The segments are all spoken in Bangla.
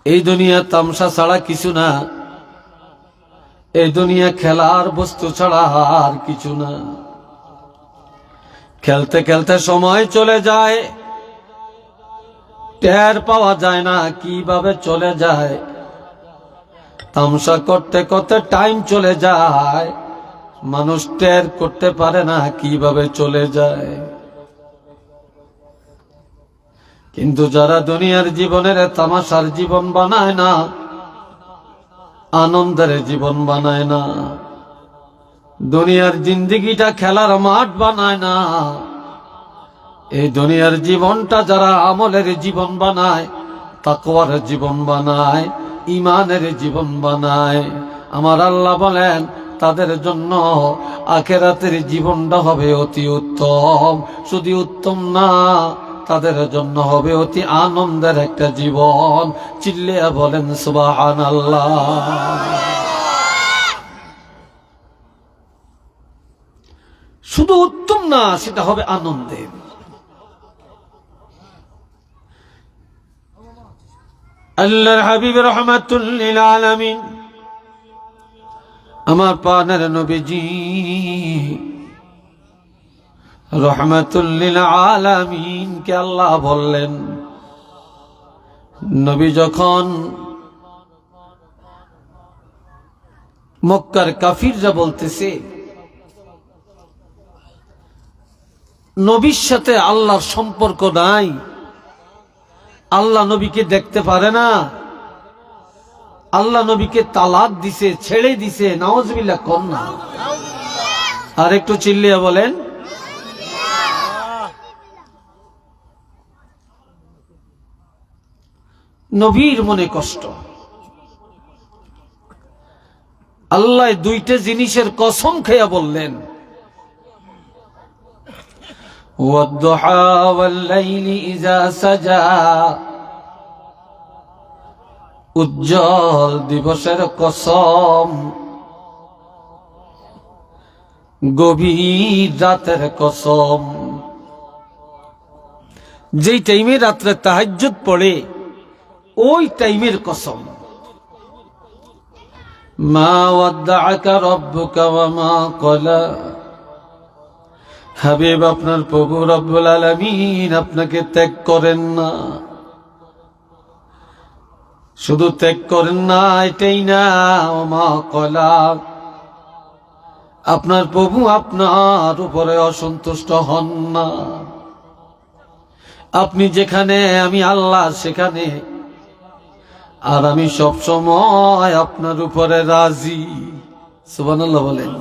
এই দুনিয়া তামসা ছাড়া কিছু না, এই দুনিয়া খেলার বস্তু ছাড়া আর কিছু না। খেলতে খেলতে সময় চলে যায়, টের পাওয়া যায় না কিভাবে চলে যায়। তামসা করতে করতে টাইম চলে যায়, মানুষ টের করতে পারে না কিভাবে চলে যায়। কিন্তু যারা দুনিয়ার জীবনের তামাশার জীবন বানায় না, আনন্দের জীবন বানায় না, দুনিয়ার জিন্দেগিটা খেলার মাঠ বানায় না, এই দুনিয়ার জীবনটা যারা আমলের জীবন বানায়, তাকওয়ার জীবন বানায়, ঈমানের জীবন বানায়, আমার আল্লাহ বলেন তাদের জন্য আখিরাতের জীবনটা হবে অতি উত্তম। শুধু উত্তম না, তাদের জন্য হবে অতি আনন্দের একটা জীবন। চিল্লিয়া বলেন সুবহানাল্লাহ। শুধু উত্তম না, সেটা হবে আনন্দের। আল্লাহর হাবিব রাহমাতুল লিল আলামিন, আমার প্রাণের নবীজি রাহমাতুল লিল আলামিন কে আল্লাহ বললেন, নবী যখন মক্কার কাফিররা বলতেছে নবীর সাথে আল্লাহর সম্পর্ক নাই, আল্লাহ নবীকে দেখতে পারে না, আল্লাহ নবীকে তালাক দিছে, ছেড়ে দিছে, নাউজুবিল্লাহ কোন না। আর একটু চিল্লিয়া বলেন। নবীর মনে কষ্ট। আল্লাহ দুইটা জিনিসের কসম খেয়া বললেন, ওয়াদ-দুহা ওয়াল-লাইলি ইযা সাজা, উজ্জ্বল দিবসের কসম, গভীর রাতের কসম। যেই টাইমে রাত্রে তাহাজ্জুদ পড়ে ওই টাইমের কসম। মা ওয়াদ্দাআকা রাব্বুকা ওয়া মা ক্বালা, হাবিব আপনার প্রভু রব্বুল আলামিন আপনাকে ত্যাগ করেন না। শুধু ত্যাগ করেন না এটাই না, ওয়া মা ক্বালা, আপনার প্রভু আপনার উপরে অসন্তুষ্ট হন না। আপনি যেখানে আমি আল্লাহ সেখানে, আর আমি সব সময় আপনার উপরে রাজি। সুবহানাল্লাহ বলেন।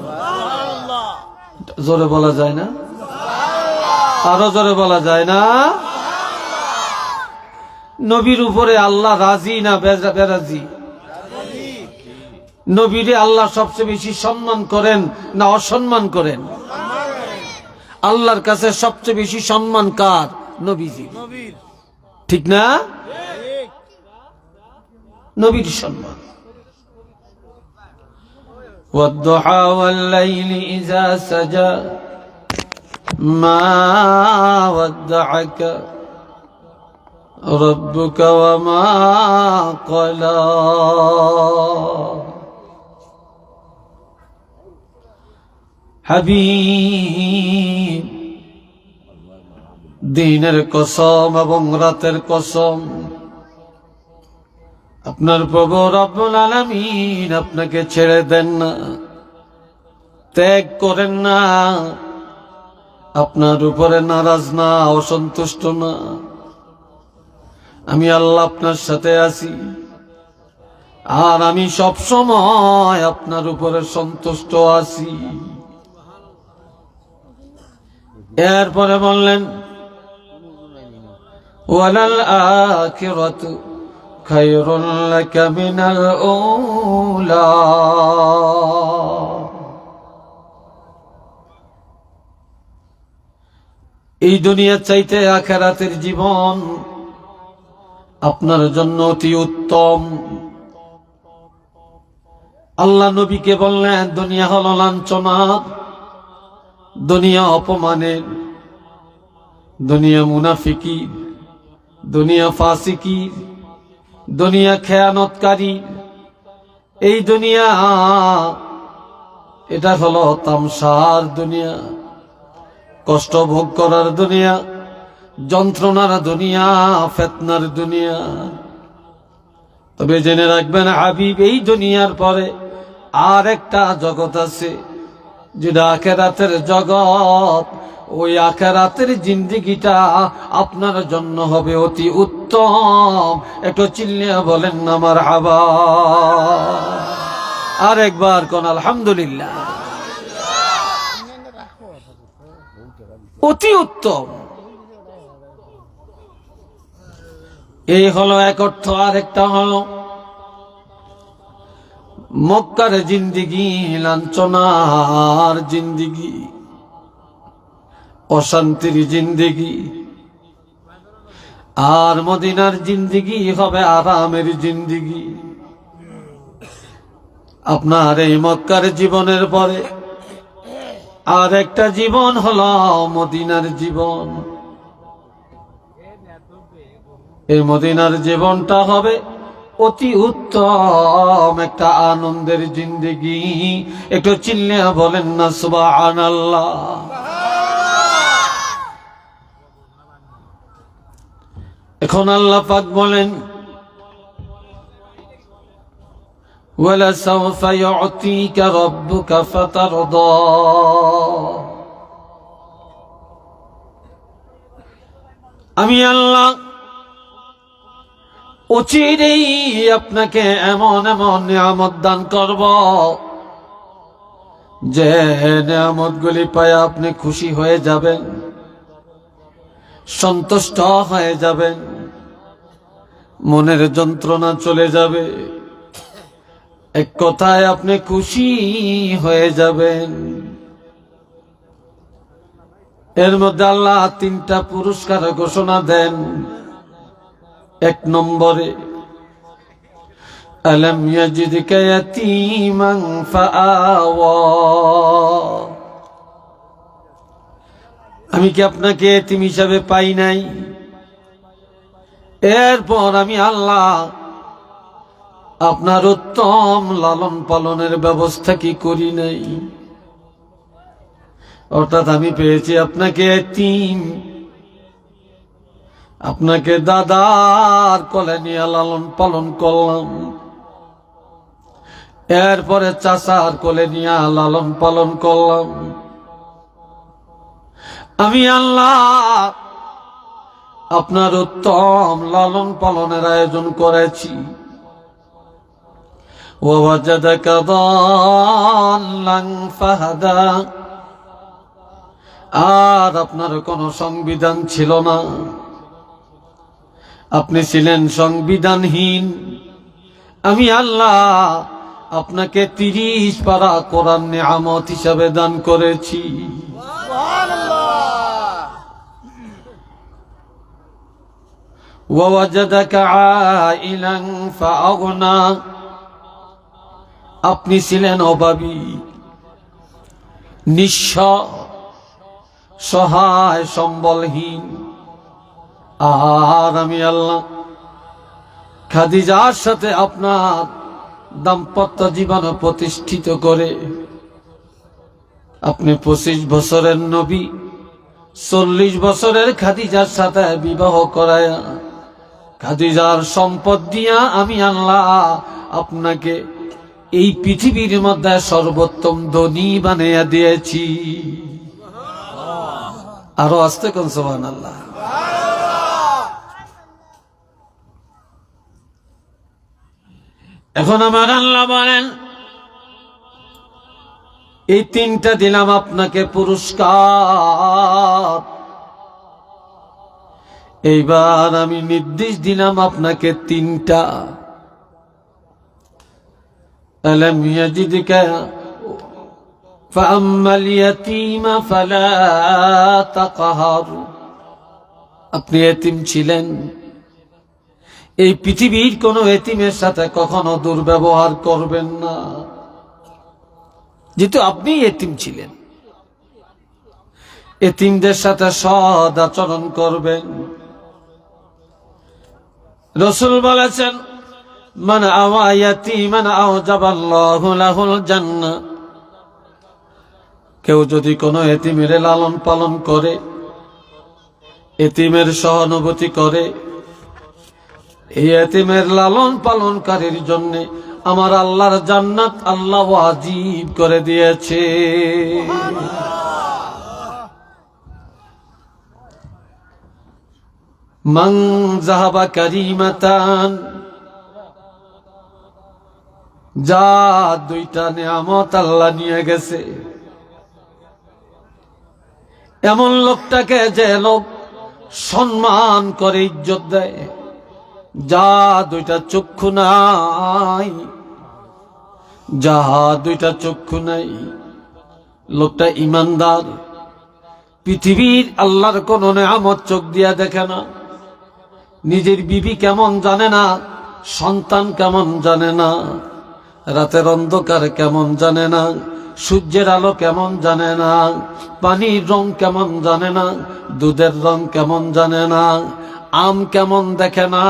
জোরে বলা যায় না? আরো জোরে বলা যায় না? নবীর উপরে আল্লাহ রাজি না বেরাজি? নবীরে আল্লাহ সবচেয়ে বেশি সম্মান করেন না অসম্মান করেন? আল্লাহর কাছে সবচেয়ে বেশি সম্মান কার? নবীজি। ঠিক না? নবীর সম্মান। ওয়াদ-দুহা ওয়াল-লাইলি ইযা সাজা, মা ওয়াদ্দাআকা রাব্বুকা ওয়া মা ক্বালা। হাবিব, দিনের কসম এবং রাতের কসম, আপনার প্রভু রব্বুল আলামিন আপনাকে ছেড়ে দেন না, ত্যাগ করেন না, আপনার উপরে নারাজ না, অসন্তুষ্ট না। আমি আল্লাহ আপনার সাথে আছি, আর আমি সব সময় আপনার উপরে সন্তুষ্ট আছি। এরপরে বললেন, ওয়ালাল আখিরাতু খায়রুল লাকা মিনাল উলা। এই দুনিয়ার চাইতে আখিরাতের জীবন আপনার জন্য অতি উত্তম। আল্লাহ নবীকে বললেন, দুনিয়া হলো লাঞ্ছনা, দুনিয়া অপমানের, দুনিয়া মুনাফিকি, দুনিয়া ফাসিকি, দুনিয়া খেয়ানতকারী, এই দুনিয়া এটা হলো তামসার দুনিয়া, কষ্ট ভোগ করার দুনিয়া, যন্ত্রণার দুনিয়া, ফিতনার দুনিয়া। তবে জেনে রাখবেন হাবিব, এই দুনিয়ার পরে আর একটা জগৎ আছে, যেটা আখিরাতের জগৎ। ওই আখিরাতের জিন্দেগিটা আপনার জন্য হবে অতি উত্তম। একটু চিল্লিয়া বলেন না মারহাবা। আর একবার কোন আলহামদুলিল্লাহ। অতি উত্তম, এই হলো এক অর্থ। আর একটা হলো মক্কার জিন্দেগি লাঞ্ছনার জিন্দেগি, অশান্তির জিন্দেগি। আর মদিনার জিন্দেগি হবে আরামের জিন্দেগি। আপনার এই মক্কার জীবনের পরে আর একটা জীবন হলো মদিনার জীবন। এই মদিনার জীবনটা হবে অতি উত্তম একটা আনন্দের জিন্দেগি। একটু চিল্লিয়া বলেন না সুবহানাল্লাহ। এখন আল্লাহ পাক বলেন, ওয়ালাসাউফা ইউতিকা রাব্বুকা ফাতারদা। আমি আল্লাহ অচিরেই আপনাকে এমন এমন নিয়ামত দান করব, যে নিয়ামতগুলি পায় আপনি খুশি হয়ে যাবেন, সন্তুষ্ট হয়ে যাবেন, মনের যন্ত্রণা চলে যাবে, এক কথায় আপনি খুশি হয়ে যাবেন। এর মধ্যে আল্লাহ তিনটা পুরস্কার ঘোষণা দেন। এক নম্বরে, আলাম ইয়াজিদকা ইয়াতীমান ফাআওয়া। আমি কি আপনাকে এতিম হিসাবে পাই নাই? এরপর আমি আল্লাহ আপনার উত্তম লালন পালনের ব্যবস্থা কি করি নাই? অর্থাৎ আমি পেয়েছি আপনাকে এতিম, আপনাকে দাদার কোলে নিয়ে লালন পালন করলাম, এরপরে চাচার কোলে নিয়ে লালন পালন করলাম। আমি আল্লাহ আপনার উত্তম লালন পালনের আয়োজন করেছি। ওয়াজাদাকা দাল্লান ফাহাদা। আর আপনার কোনো সংবিধান ছিল না, আপনি ছিলেন সংবিধানহীন। আমি আল্লাহ আপনাকে 30 পারা কোরআন নিয়ামত হিসাবে দান করেছি। ওয়াজাদাকা আইলান ফাআগনা। আপনি ছিলেন অভাবী, নিঃস্ব, সহায়, সম্বলহীন। আর আমি আল্লাহ খাদিজার সাথে আপনার দাম্পত্য জীবন প্রতিষ্ঠিত করে আপনি 25 বছরের নবী, 40 বছরের খাদিজার সাথে বিবাহ করায়া খাদিজার সম্পদ দিয়া আমি আল্লাহ আপনাকে এই পৃথিবীর মধ্যে সর্বোত্তম ধনী বানাইয়া দিয়েছি। আরো আস্তে কোন সুবহানাল্লাহ। এখন আমার আল্লাহ বলেন, এই তিনটা দিলাম আপনাকে পুরস্কার। এইবার আমি নির্দেশ দিলাম আপনাকে তিনটা। আলাম ইয়াজিদকা ফাআম্মাল ইয়াতীমা ফালা তাকহার। আপনি এতিম ছিলেন, এই পৃথিবীর কোন এতিমের সাথে কখনো দুর্ব্যবহার করবেন না। যেহেতু আপনি এতিম ছিলেন, এতিমদের সাথে সদ আচরণ করবেন। রাসূল বলেছেন, মান আওয়া ইয়াতীমান আওজাবাল্লাহু লাহুল জান্নাহ। কেউ যদি কোনো এতিমের লালন পালন করে, এতিমের সহানুভূতি করে, এই এতিমের লালন পালনকারীর জন্য আমার আল্লাহর জান্নাত আল্লাহ ওয়াজিব করে দিয়েছে। মান যাহাবা কারিমাতান, যা দুইটা নিয়ামত আল্লাহ নিয়ে গেছে, এমন লোকটাকে যে লোক সম্মান করে ইজ্জত দেয়, যা দুইটা চক্ষু নাই, যাহা দুইটা চক্ষু নাই, লোকটা ইমানদার, পৃথিবীর আল্লাহর কোন নেয়ামত চোখ দিয়া দেখে না, নিজের বিবি কেমন জানে না, সন্তান কেমন জানে না, রাতের অন্ধকার কেমন জানে না, সূর্যের আলো কেমন জানে না, পানির রং কেমন জানে না, দুধের রং কেমন জানে না, আম কেমন দেখে না,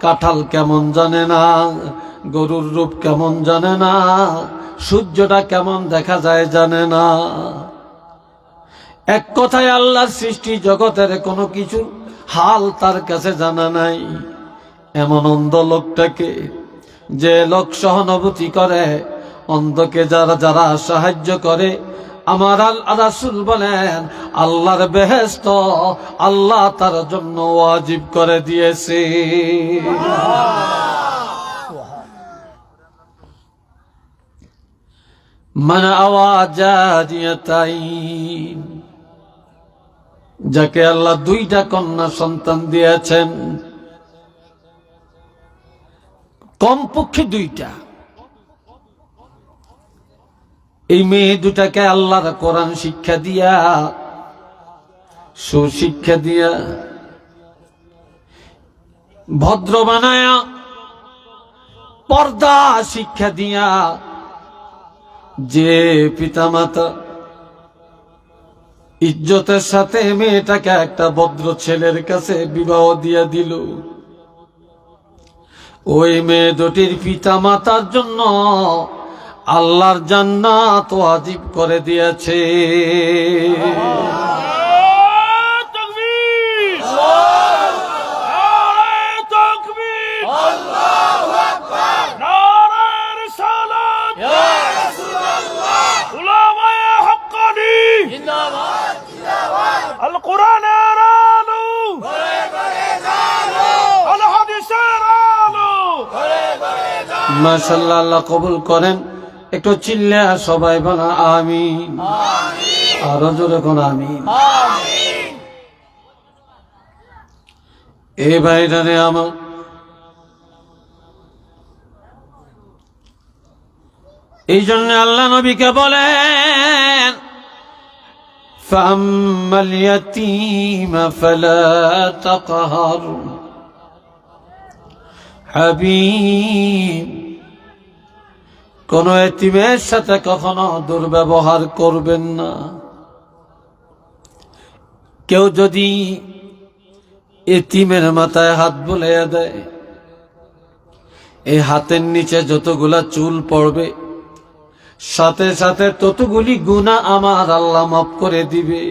কাঁঠাল কেমন জানে না, গরুর রূপ কেমন জানে না, সূর্যটা কেমন দেখা যায় জানে না। এক কথায় আল্লাহর সৃষ্টি জগতের কোনো কিছু হাল তার কাছে জানা নাই। এমন অন্ধ লোকটাকে যে লোক সহানুভূতি করে, অন্ধকে যারা যারা সাহায্য করে, আমার রাসূল বলেন আল্লাহর বেহেশত আল্লাহ তার জন্য ওয়াজিব করে দিয়েছে। মান আওয়া জারিয়াতাইন, যাকে আল্লাহ দুইটা কন্যা সন্তান দিয়েছেন, কমপক্ষে দুইটা, এই মেয়ে দুটাকে আল্লাহর কোরআন শিক্ষা দিয়া, সুশিক্ষা দিয়া, ভদ্র বানায়া, পর্দা শিক্ষা দিয়া, যে পিতামাতা ইজ্জতের সাথে মেয়েটাকে একটা ভদ্র ছেলের কাছে বিবাহ দিয়া দিল, ওই মেয়ে দুটির পিতামাতার জন্য আল্লাহর জান্নাত ওয়াজিব করে দিয়েছে। মাশাআল্লাহ, আল্লাহ কবুল করেন। একটু চিল্লা সবাই বলা আমিন, আরো জোরে কোন আমিন। এই ভাইটারে আমার, এই জন্য আল্লাহ নবীকে বলেন ফাম্মাল ইয়াতীমা ফালা তাকহার হাবিব, কোন এতিমের সাথে কখনো দুর্ব্যবহার করবেন না। কেউ যদি এতিমের মাথায় হাত বুলিয়ে দেয়, এই হাতের নিচে যতগুলা চুল পড়বে, সাথে সাথে ততগুলি গুনাহ আমার আল্লাহ মাফ করে দিবে।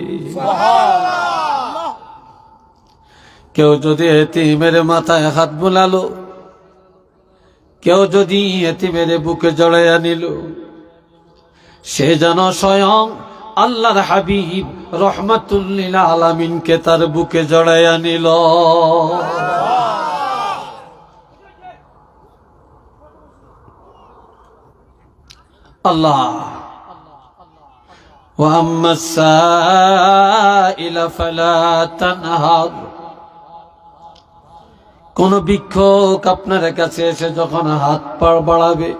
কেউ যদি এতিমের মাথায় হাত বুলালো, কেউ যদি এতিমের বুকে জড়াইয়া নিল, সে যেন স্বয়ং আল্লাহর হাবিব রহমাতুল লিল আলামিনকে তার বুকে জড়াইয়া নিল। আল্লাহ ওয়া আম্মাস সাইলা ফালা তানহার, কোন ভিক্ষুক আপনার কাছে এসে যখন হাত পা বাড়াবে,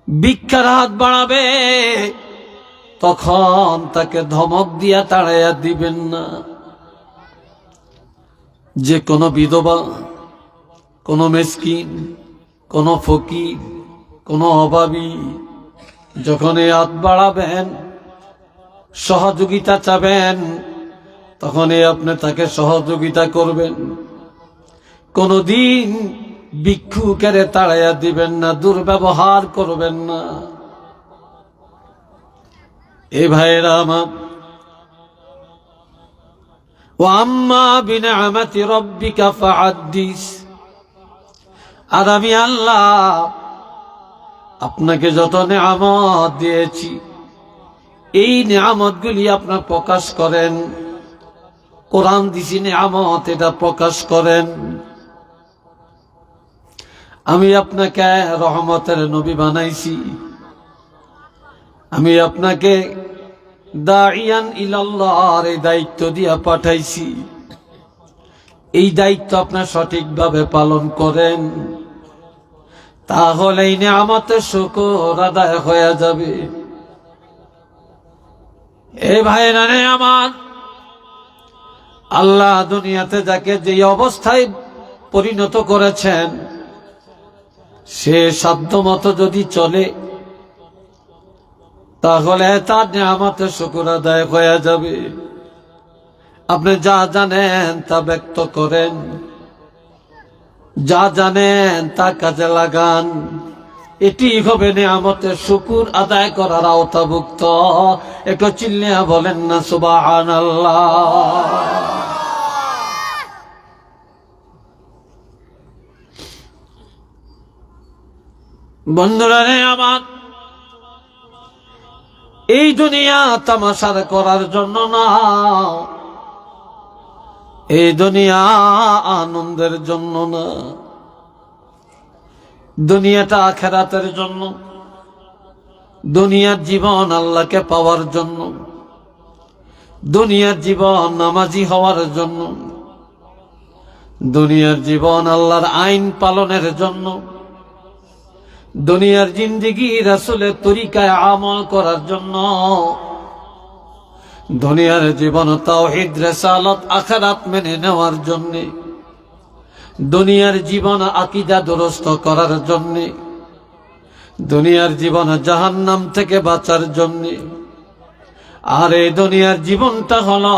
ভিক্ষার হাত বাড়াবে, তখন তাকে ধমক দিয়া তাড়াইয়া দিবেন না। যে কোনো বিধবা, কোনো মিসকিন, কোনো ফকির, কোনো অভাবী যখন এই হাত বাড়াবেন, সহযোগিতা চাবেন, তখনই আপনি তাকে সহযোগিতা করবেন। কোনদিন ভিক্ষুকের তাড়াইয়া দিবেন না, দুর্ব্যবহার করবেন না। এ ভাইরা আমার, ওয়া আম্মা বিনিআমাতি রাব্বিকা ফাহাদ্দিস। আর আমি আল্লাহ আপনাকে যত নেয়ামত দিয়েছি, এই নেয়ামতগুলি আপনার প্রকাশ করেন। কোরআন দিছি নেয়ামত, এটা প্রকাশ করেন। আমি আপনাকে রহমতের নবী বানাইছি, আমি আপনাকে দাইয়ান ইলাল্লাহর এই দায়িত্ব দিয়া পাঠাইছি। এই দায়িত্ব আপনার সঠিকভাবে পালন করেন, তাহলে এই নিয়ামতের শুকর আদায় হয়ে যাবে। এ ভাইরা রে আমার, আল্লাহ দুনিয়াতে যাকে যে অবস্থায় পরিণত করেছেন, সে সাধ্য মতো যদি চলে, তাহলে তার নিয়ামতের শুকর আদায় হয়ে যাবে। আপনি যা জানেন তা ব্যক্ত করেন, যা জানেন তা কাজে লাগান। এটি হবে নিয়ামতের শুকর আদায় করার আওতাভুক্ত। একটু চিল্লিয়া বলেন না সুবহানাল্লাহ। বন্ধুরা রে আমার, এই দুনিয়া তামাশা করার জন্য না, এই দুনিয়া আনন্দের জন্য না, দুনিয়াটা আখিরাতের জন্য। দুনিয়ার জীবন আল্লাহকে পাওয়ার জন্য, দুনিয়ার জীবন নামাজি হওয়ার জন্য, দুনিয়ার জীবন আল্লাহর আইন পালনের জন্য, দুনিয়ার জিন্দেগি রাসূলের তরিকায় আমল করার জন্য, দুনিয়ার জীবন তাওহীদ রিসালাত আখিরাত মেনে নেওয়ার জন্য, দুনিয়ার জীবন আকীদা দুরস্ত করার জন্য, দুনিয়ার জীবন জাহান্নাম থেকে বাঁচার জন্য। আর এই দুনিয়ার জীবনটা হলো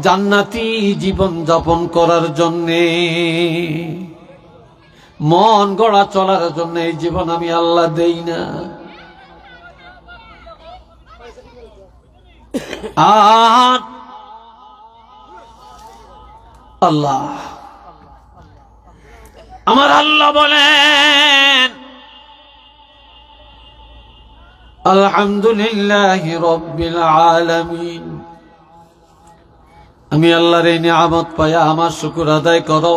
জান্নাতি জীবন যাপন করার জন্য, মন গড়া চলার জন্য। এই জীবন আমি আল্লাহ দেই না। আর আল্লাহ, আমার আল্লাহ বলেন, আলহামদুলিল্লাহি রাব্বিল আলামিন। আমি আল্লাহর এই নিয়ামত পাইয়া আমার শুকর আদায় করো।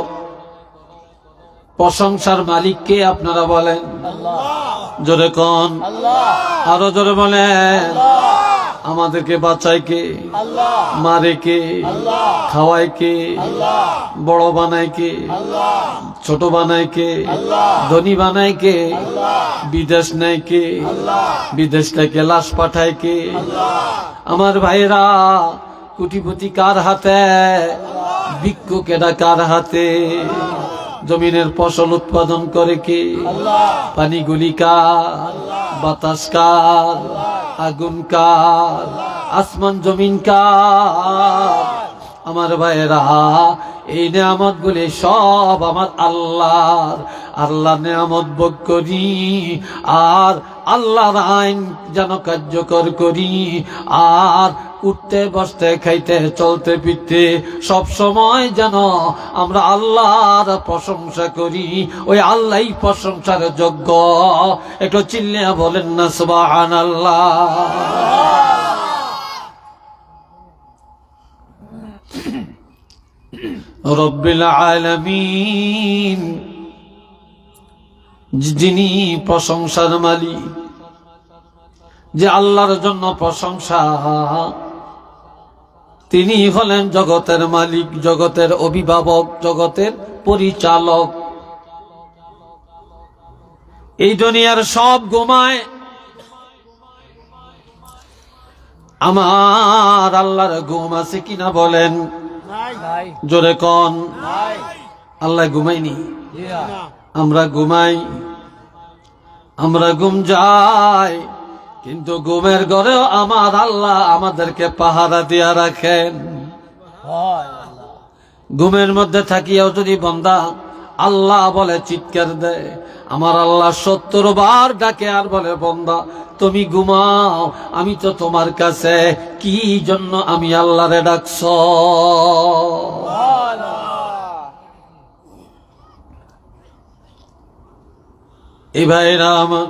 প্রশংসার মালিক কে আপনারা বলেন? জোরে কোন? আরো জোরে বলেন। আমাদেরকে বাঁচায় কে? মারে কে? খাওয়ায় কে? বড় বানায় কে? ছোট বানায় কে? ধনী বানায় কে? বিদেশ নেয় কে? বিদেশ থেকে লাশ পাঠায় কে? আমার ভাইরা, কোটিপতি কার হাতে? ভিক্ষুকেরা কার হাতে? জমিনের ফসল উৎপাদন করে কে? পানিগুলি কার? বাতাস কার? আগুন কার? আসমান জমিন কার? আমার ভাইরা, এই নিয়ামত গুলি সব আমার আল্লাহর। আল্লাহ নিয়ামত ভোগ করি আর আল্লাহর আইন যেন কার্যকর করি। আর উঠতে বসতে খাইতে চলতে ফিরতে সব সময় যেন আমরা আল্লাহর প্রশংসা করি। ওই আল্লাহই প্রশংসার যোগ্য। একটু চিল্লিয়া বলেন না সুবহানাল্লাহ। রব্বিল আলামিন, যিনি প্রশংসার মালিক, যে আল্লাহর জন্য প্রশংসা, তিনি হলেন জগতের মালিক, জগতের অভিভাবক, জগতের পরিচালক। এই দুনিয়ার সব ঘুমায়, আমার আল্লাহর ঘুম আছে কিনা বলেন? জোরে কোন? আল্লাহ ঘুমাইনি, আমরা ঘুমাই, আমরা ঘুম যাই, কিন্তু ঘুমের ঘরেও আমার আল্লাহ আমাদেরকে পাহারা দিয়া রাখেন। ঘুমের মধ্যে থাকিয়াও যদি বান্দা আল্লাহ বলে চিৎকার দেয়, আমার আল্লাহ 70 বার ডাকে আর বলে বান্দা তুমি ঘুমাও, আমি তো তোমার কাছে কি জন্য আমি আল্লাহরে ডাকছ। এই ভাইরা আমার,